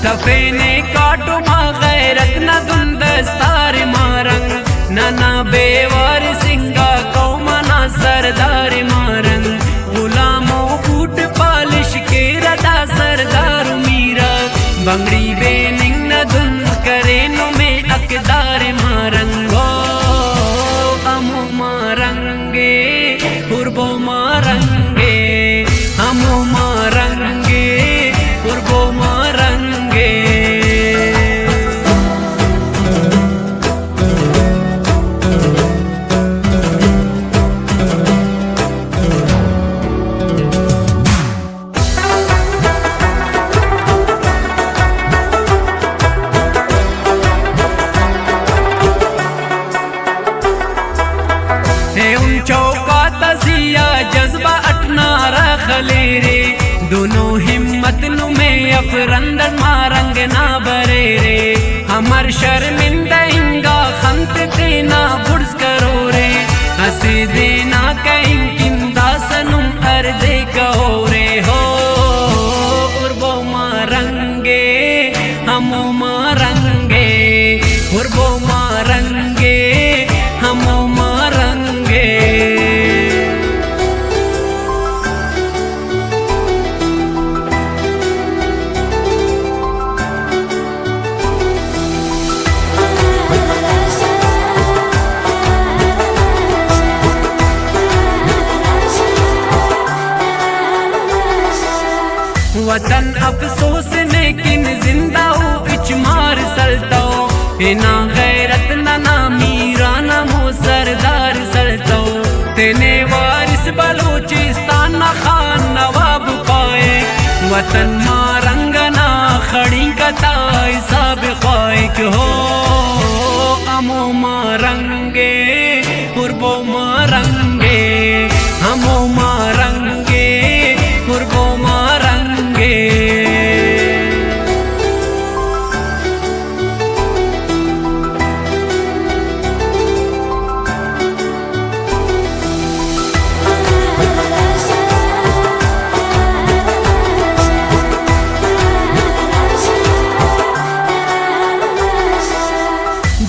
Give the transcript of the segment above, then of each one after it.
तफेने काटो मा गैरत न दुन दस्तार मारंग नना बेवार सिंगा कौमना सरदार मारंग गुलामो बूट पालिश के रदा सरदार मीरा बंगड़ी बेनिंग न धुन करे नो में अकदार मारंगो अमो मारंगे उर्बो मारंगे हमो मारंगे उर्बो मारंगे। चौका तसिया जज्बा अटना रखले रे दोनों हिम्मत नु में अफरंदन मारंग ना बरे रे हमर शर्मिंदा इंगा खंत देना बुर्ज करो रे हंसी देना कहीं किंदा सनुम अर्दे कहो रे हो उर्बो मारंगे हमो मारंगे उर्बो मारंगे हमो मारंगे। वतन अफसोस लेकिन जिंदा हो इचमार सल्तो ना गैरत ना मीरा ना मो सरदार सल्तो तेने वारिस बलूचिस्तान ना खान नवाब पाए वतन मारंगना खड़ी कताई सब ख्वाइक हो अमो मारंगे उर्बो मारंगे हमो मारंगे उर्बो मारंगे।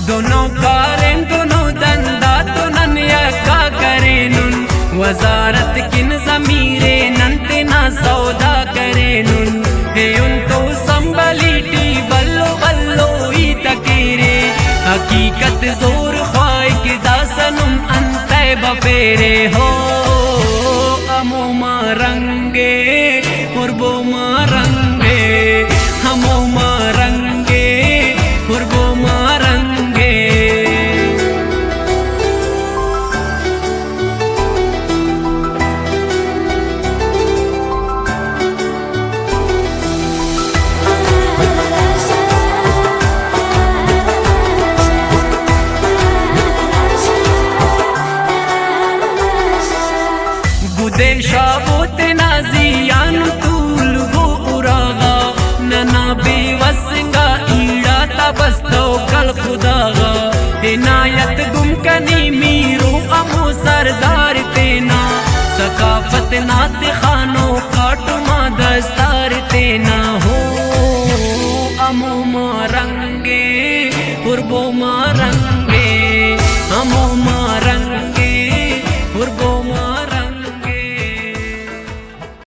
दोनों कारें दोनों दंदा तो नन यका करे नुन वजारत किन जमीरे नंते ना सौदा करे नुन हे उन तो संभलीटी बल्लो बल्लो ही तकीरे हकीकत जोर ख्वाई के दासनुम अंते बफेरे हो अमो मारंगे उर्बो मारंगे हमो मारंगे उर्बो मारंगे। गुदेशा बोते नाजियान तूल वो उरागा नना बेवसंगा ईड़ा तबस्तो कल खुदागा इनायत गुम कनी मीरो अमो सरदार तेना सकाफत नात खानो काटो मा दस्ता